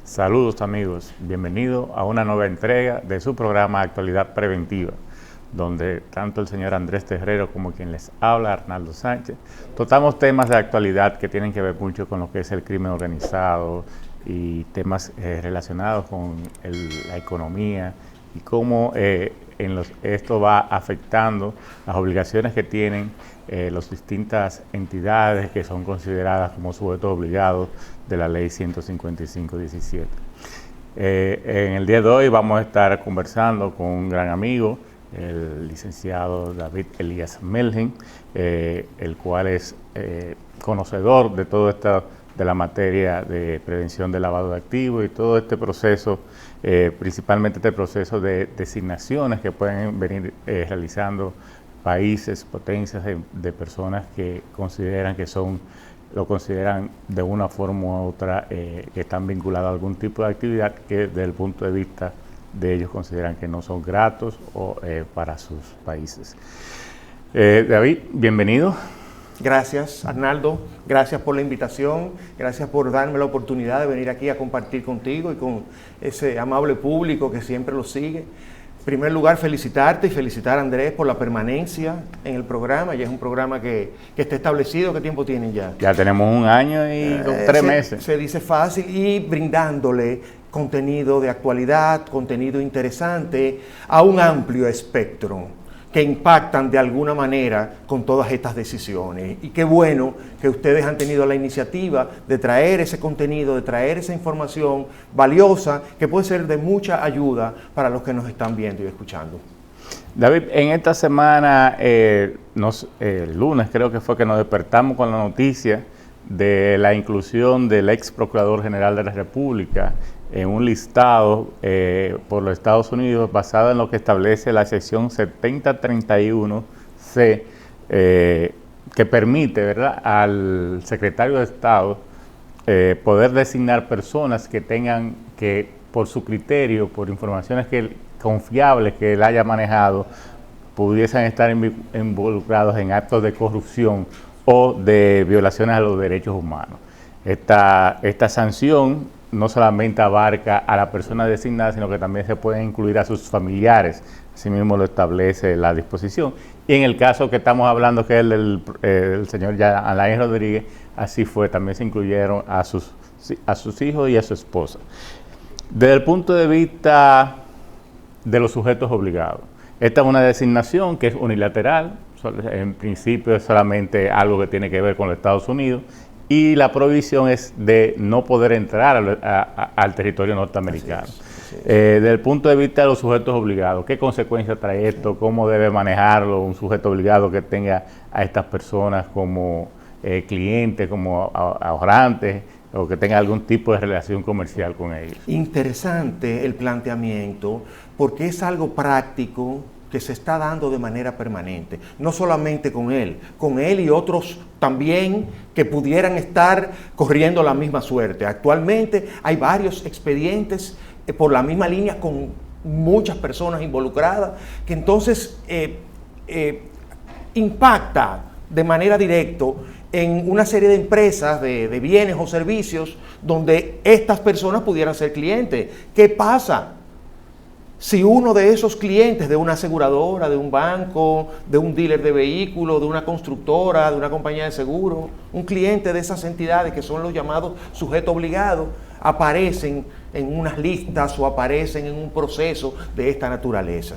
Saludos amigos, bienvenidos a una nueva entrega de su programa Actualidad Preventiva, donde tanto el señor Andrés Terrero como quien les habla, Arnaldo Sánchez, tratamos temas de actualidad que tienen que ver mucho con lo que es el crimen organizado y temas relacionados con la economía y cómo esto va afectando las obligaciones que tienen las distintas entidades que son consideradas como sujetos obligados de la ley 155-17. En el día de hoy vamos a estar conversando con un gran amigo, el licenciado David Elías Melgen, el cual es conocedor de todo esto, de la materia de prevención del lavado de activos y todo este proceso, principalmente este proceso de designaciones que pueden venir realizando países, potencias de personas que consideran que lo consideran de una forma u otra que están vinculados a algún tipo de actividad que desde el punto de vista de ellos consideran que no son gratos para sus países. David, bienvenido. Gracias, Arnaldo. Gracias por la invitación. Gracias por darme la oportunidad de venir aquí a compartir contigo y con ese amable público que siempre lo sigue. En primer lugar, felicitarte y felicitar a Andrés por la permanencia en el programa. Ya es un programa que está establecido. ¿Qué tiempo tienen ya? Ya tenemos un año y 3 meses. Se dice fácil, y brindándole contenido de actualidad, contenido interesante a un amplio espectro que impactan de alguna manera con todas estas decisiones. Y qué bueno que ustedes han tenido la iniciativa de traer ese contenido, de traer esa información valiosa que puede ser de mucha ayuda para los que nos están viendo y escuchando. David, en esta semana, el lunes creo que fue que nos despertamos con la noticia de la inclusión del ex Procurador General de la República en un listado por los Estados Unidos basado en lo que establece la sección 7031C, que permite, ¿verdad?, al secretario de Estado poder designar personas que tengan que, por su criterio, por informaciones confiables que él haya manejado, pudiesen estar involucrados en actos de corrupción o de violaciones a los derechos humanos. Esta sanción no solamente abarca a la persona designada, sino que también se puede incluir a sus familiares. Así mismo lo establece la disposición. Y en el caso que estamos hablando, que es el señor Alain Rodríguez, así fue, también se incluyeron a sus hijos y a su esposa. Desde el punto de vista de los sujetos obligados, esta es una designación que es unilateral, en principio es solamente algo que tiene que ver con los Estados Unidos, y la prohibición es de no poder entrar al territorio norteamericano. Así es. Desde el punto de vista de los sujetos obligados, ¿qué consecuencias trae esto? ¿Cómo debe manejarlo un sujeto obligado que tenga a estas personas como clientes, como ahorrantes, o que tenga algún tipo de relación comercial con ellos? Interesante el planteamiento, porque es algo práctico que se está dando de manera permanente, no solamente con él y otros también que pudieran estar corriendo la misma suerte. Actualmente hay varios expedientes por la misma línea con muchas personas involucradas, que entonces impacta de manera directa en una serie de empresas de bienes o servicios donde estas personas pudieran ser clientes. ¿Qué pasa si uno de esos clientes de una aseguradora, de un banco, de un dealer de vehículos, de una constructora, de una compañía de seguro, un cliente de esas entidades que son los llamados sujetos obligados, aparecen en unas listas o aparecen en un proceso de esta naturaleza?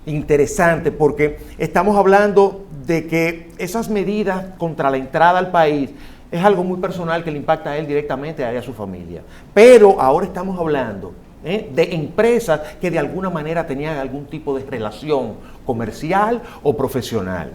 Interesante, porque estamos hablando de que esas medidas contra la entrada al país es algo muy personal que le impacta a él directamente, a él y a su familia. Pero ahora estamos hablando de empresas que de alguna manera tenían algún tipo de relación comercial o profesional.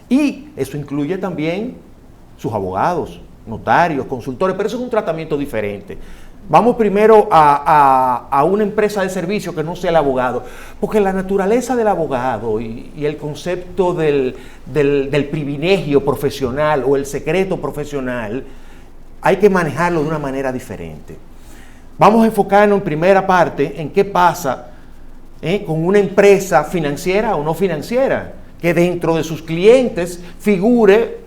Y eso incluye también sus abogados, notarios, consultores, pero eso es un tratamiento diferente. Vamos primero a una empresa de servicio que no sea el abogado, porque la naturaleza del abogado y el concepto del privilegio profesional o el secreto profesional hay que manejarlo de una manera diferente. Vamos a enfocarnos en primera parte en qué pasa con una empresa financiera o no financiera, que dentro de sus clientes figure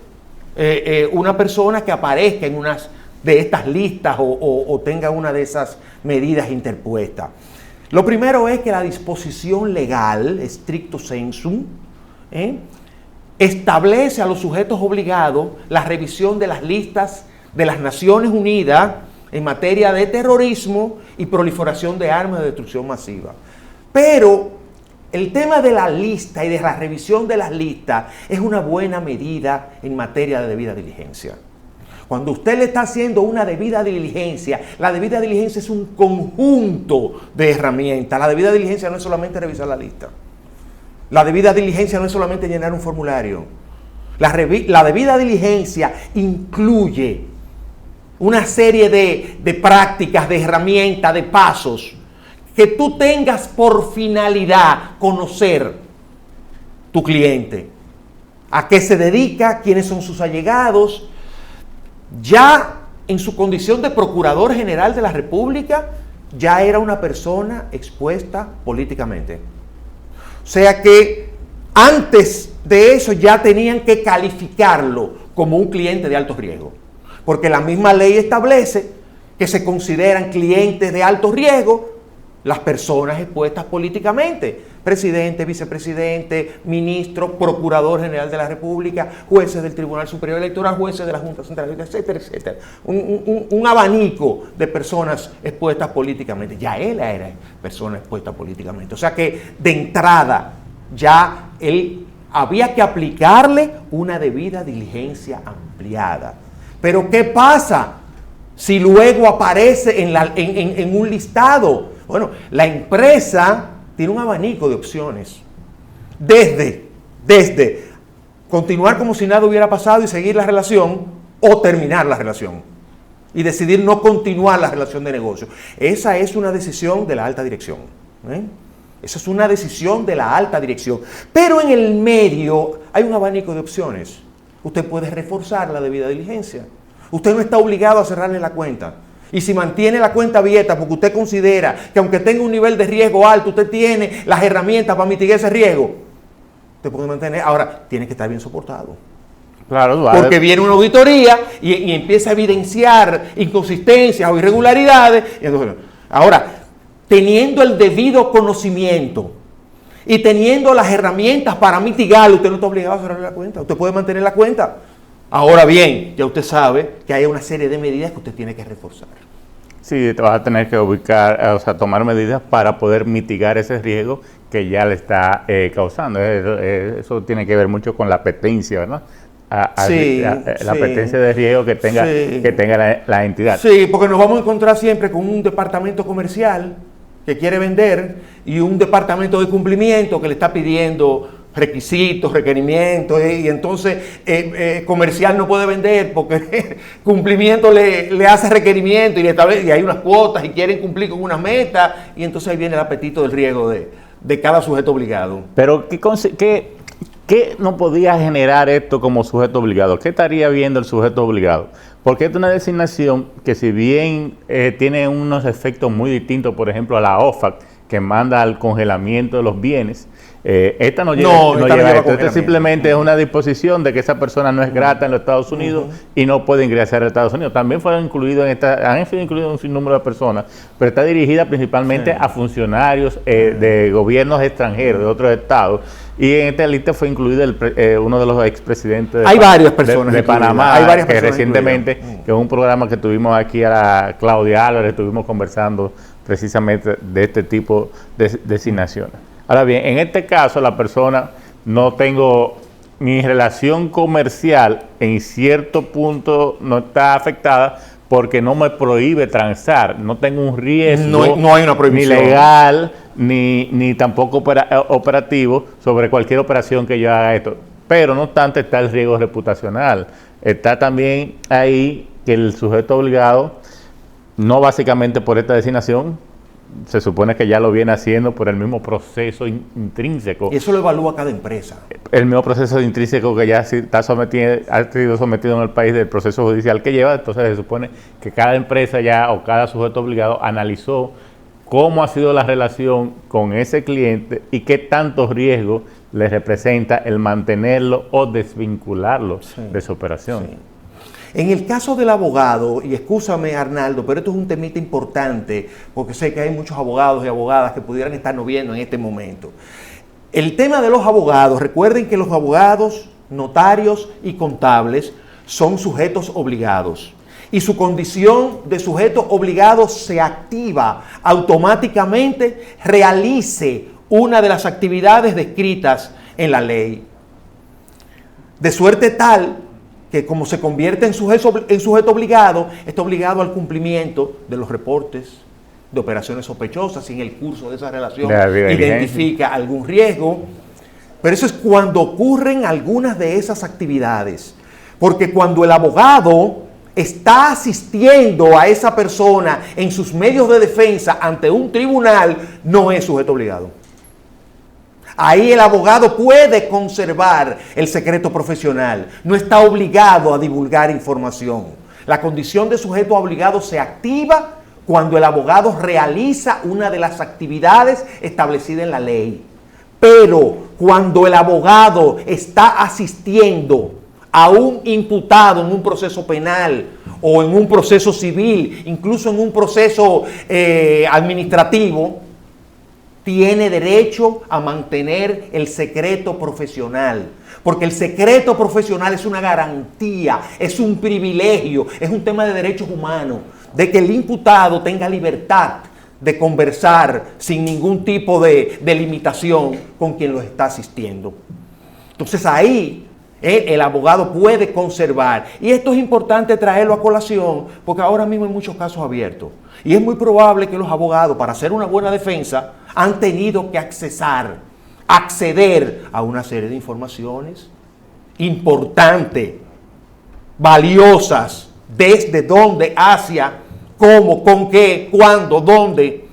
una persona que aparezca en unas de estas listas o tenga una de esas medidas interpuestas. Lo primero es que la disposición legal, stricto sensu, establece a los sujetos obligados la revisión de las listas de las Naciones Unidas en materia de terrorismo y proliferación de armas de destrucción masiva. Pero el tema de la lista y de la revisión de las listas es una buena medida en materia de debida diligencia. Cuando usted le está haciendo una debida diligencia, la debida diligencia es un conjunto de herramientas. La debida diligencia no es solamente revisar la lista. La debida diligencia no es solamente llenar un formulario. La debida diligencia incluye una serie de prácticas, de herramientas, de pasos, que tú tengas por finalidad conocer tu cliente, a qué se dedica, quiénes son sus allegados. Ya en su condición de Procurador General de la República, ya era una persona expuesta políticamente. O sea que antes de eso ya tenían que calificarlo como un cliente de alto riesgo, porque la misma ley establece que se consideran clientes de alto riesgo las personas expuestas políticamente: presidente, vicepresidente, ministro, procurador general de la República, jueces del Tribunal Superior Electoral, jueces de la Junta Central, etcétera, etcétera. Un abanico de personas expuestas políticamente. Ya él era persona expuesta políticamente. O sea que de entrada ya él había que aplicarle una debida diligencia ampliada. Pero ¿qué pasa si luego aparece en un listado? Bueno, la empresa tiene un abanico de opciones. Desde continuar como si nada hubiera pasado y seguir la relación, o terminar la relación y decidir no continuar la relación de negocio. Esa es una decisión de la alta dirección. Esa es una decisión de la alta dirección. Pero en el medio hay un abanico de opciones. Usted puede reforzar la debida diligencia. Usted no está obligado a cerrarle la cuenta. Y si mantiene la cuenta abierta porque usted considera que aunque tenga un nivel de riesgo alto, usted tiene las herramientas para mitigar ese riesgo, usted puede mantener. Ahora, tiene que estar bien soportado. Claro, porque viene una auditoría y empieza a evidenciar inconsistencias o irregularidades. Y entonces, ahora, teniendo el debido conocimiento y teniendo las herramientas para mitigarlo, usted no está obligado a cerrar la cuenta. Usted puede mantener la cuenta. Ahora bien, ya usted sabe que hay una serie de medidas que usted tiene que reforzar. Sí, te vas a tener que tomar medidas para poder mitigar ese riesgo que ya le está causando. Eso tiene que ver mucho con la apetencia, ¿verdad? La apetencia de riesgo que tenga la entidad. Sí, porque nos vamos a encontrar siempre con un departamento comercial que quiere vender y un departamento de cumplimiento que le está pidiendo requisitos, requerimientos, y entonces comercial no puede vender porque cumplimiento le hace requerimiento y hay unas cuotas y quieren cumplir con una meta, y entonces ahí viene el apetito del riesgo de cada sujeto obligado. Pero ¿qué no podía generar esto como sujeto obligado? ¿Qué estaría viendo el sujeto obligado? Porque esta es una designación que, si bien tiene unos efectos muy distintos, por ejemplo, a la OFAC, que manda al congelamiento de los bienes, esta no lleva esto. Esta simplemente es una disposición de que esa persona no es grata en los Estados Unidos y no puede ingresar a Estados Unidos. También han sido incluidos un sinnúmero de personas, pero está dirigida principalmente a funcionarios de gobiernos extranjeros, de otros estados. Y en esta lista fue incluido uno de los expresidentes de Panamá, que recientemente, que es un programa que tuvimos aquí a la Claudia Álvarez, estuvimos conversando precisamente de este tipo de designaciones. Ahora bien, en este caso la persona, no tengo mi relación comercial, en cierto punto no está afectada porque no me prohíbe transar, no tengo un riesgo no hay una prohibición ni legal ni tampoco operativo sobre cualquier operación que yo haga esto. Pero no obstante está el riesgo reputacional, está también ahí que el sujeto obligado, no básicamente por esta designación, se supone que ya lo viene haciendo por el mismo proceso intrínseco. Y eso lo evalúa cada empresa. El mismo proceso intrínseco que ya ha sido sometido en el país del proceso judicial que lleva. Entonces se supone que cada empresa ya o cada sujeto obligado analizó cómo ha sido la relación con ese cliente y qué tantos riesgos le representa el mantenerlo o desvincularlo de su operación. Sí. En el caso del abogado, y excúsame Arnaldo, pero esto es un temita importante, porque sé que hay muchos abogados y abogadas que pudieran estarnos viendo en este momento. El tema de los abogados, recuerden que los abogados, notarios y contables son sujetos obligados. Y su condición de sujeto obligado se activa automáticamente, realice una de las actividades descritas en la ley. De suerte tal que como se convierte en sujeto obligado, está obligado al cumplimiento de los reportes de operaciones sospechosas, si en el curso de esa relación identifica algún riesgo. Pero eso es cuando ocurren algunas de esas actividades. Porque cuando el abogado está asistiendo a esa persona en sus medios de defensa ante un tribunal, no es sujeto obligado. Ahí el abogado puede conservar el secreto profesional, no está obligado a divulgar información. La condición de sujeto obligado se activa cuando el abogado realiza una de las actividades establecidas en la ley. Pero cuando el abogado está asistiendo a un imputado en un proceso penal o en un proceso civil, incluso en un proceso administrativo, tiene derecho a mantener el secreto profesional. Porque el secreto profesional es una garantía, es un privilegio, es un tema de derechos humanos, de que el imputado tenga libertad de conversar sin ningún tipo de limitación con quien lo está asistiendo. Entonces ahí el abogado puede conservar. Y esto es importante traerlo a colación porque ahora mismo hay muchos casos abiertos. Y es muy probable que los abogados, para hacer una buena defensa, han tenido que acceder a una serie de informaciones importantes, valiosas, desde dónde, hacia, cómo, con qué, cuándo, dónde.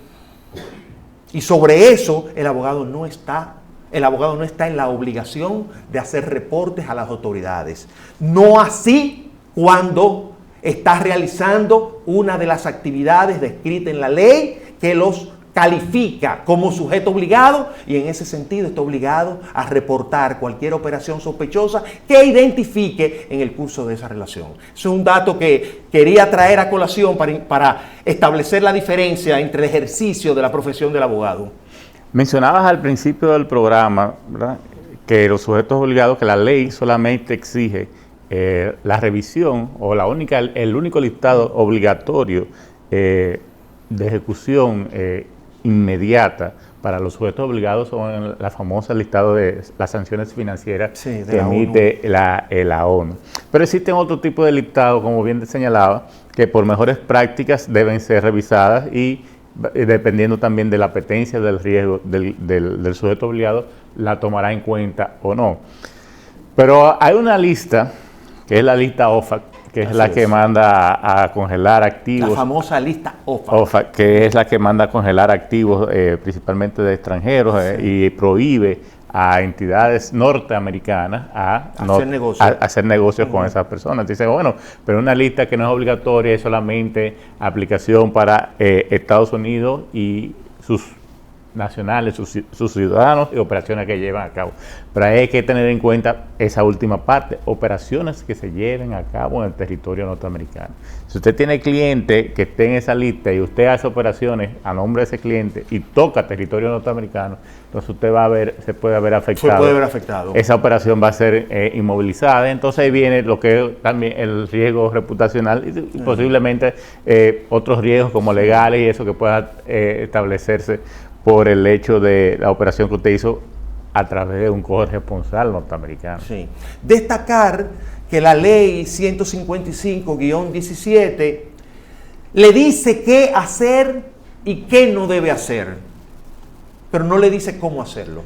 Y sobre eso el abogado no está en la obligación de hacer reportes a las autoridades. No así cuando está realizando una de las actividades descritas en la ley que los califica como sujeto obligado y en ese sentido está obligado a reportar cualquier operación sospechosa que identifique en el curso de esa relación. Eso es un dato que quería traer a colación para establecer la diferencia entre el ejercicio de la profesión del abogado. Mencionabas al principio del programa, ¿verdad?, que los sujetos obligados, que la ley solamente exige la revisión o el único listado obligatorio de ejecución inmediata para los sujetos obligados son la famosa listado de las sanciones financieras que emite la ONU. Pero existen otro tipo de listado, como bien señalaba, que por mejores prácticas deben ser revisadas y dependiendo también de la apetencia del riesgo del sujeto obligado, la tomará en cuenta o no. Pero hay una lista, que es la lista OFAC, que es la que manda a congelar activos. La famosa lista OFAC. OFAC, que es la que manda a congelar activos principalmente de extranjeros y prohíbe a entidades norteamericanas a hacer negocios con esas personas. Dice, bueno, pero una lista que no es obligatoria, es solamente aplicación para Estados Unidos y sus nacionales, sus ciudadanos y operaciones que llevan a cabo. Pero hay que tener en cuenta esa última parte, operaciones que se lleven a cabo en el territorio norteamericano. Si usted tiene cliente que esté en esa lista y usted hace operaciones a nombre de ese cliente y toca territorio norteamericano, entonces usted se puede ver afectado. Esa operación va a ser inmovilizada. Entonces ahí viene lo que es también el riesgo reputacional y posiblemente otros riesgos como legales y eso que pueda establecerse por el hecho de la operación que usted hizo a través de un corresponsal norteamericano. Sí. Destacar que la ley 155-17 le dice qué hacer y qué no debe hacer, pero no le dice cómo hacerlo,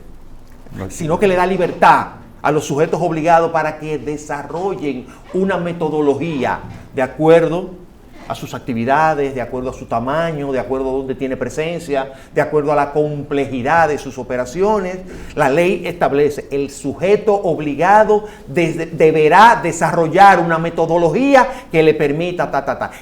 sino que le da libertad a los sujetos obligados para que desarrollen una metodología de acuerdo a sus actividades, de acuerdo a su tamaño, de acuerdo a dónde tiene presencia, de acuerdo a la complejidad de sus operaciones. La ley establece el sujeto obligado deberá desarrollar una metodología que le permita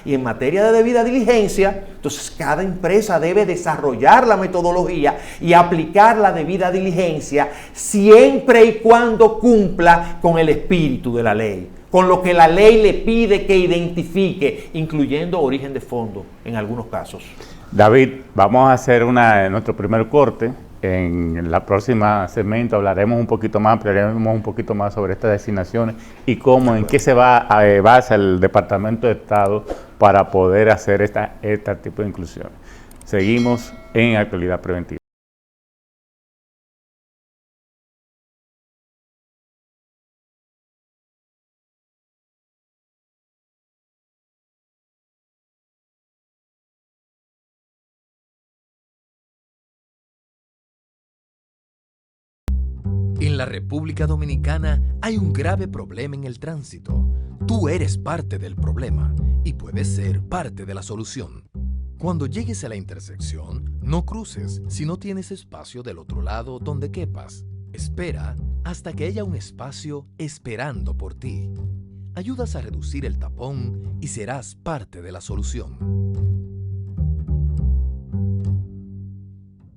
Y en materia de debida diligencia, entonces cada empresa debe desarrollar la metodología y aplicar la debida diligencia siempre y cuando cumpla con el espíritu de la ley. con lo que la ley le pide que identifique, incluyendo origen de fondo en algunos casos. David, vamos a hacer nuestro primer corte. En la próxima segmento hablaremos un poquito más, ampliaremos un poquito más sobre estas designaciones y cómo, en qué se basa el Departamento de Estado para poder hacer este tipo de inclusiones. Seguimos en Actualidad Preventiva. En la República Dominicana hay un grave problema en el tránsito. Tú eres parte del problema y puedes ser parte de la solución. Cuando llegues a la intersección, no cruces si no tienes espacio del otro lado donde quepas. Espera hasta que haya un espacio esperando por ti. Ayudas a reducir el tapón y serás parte de la solución.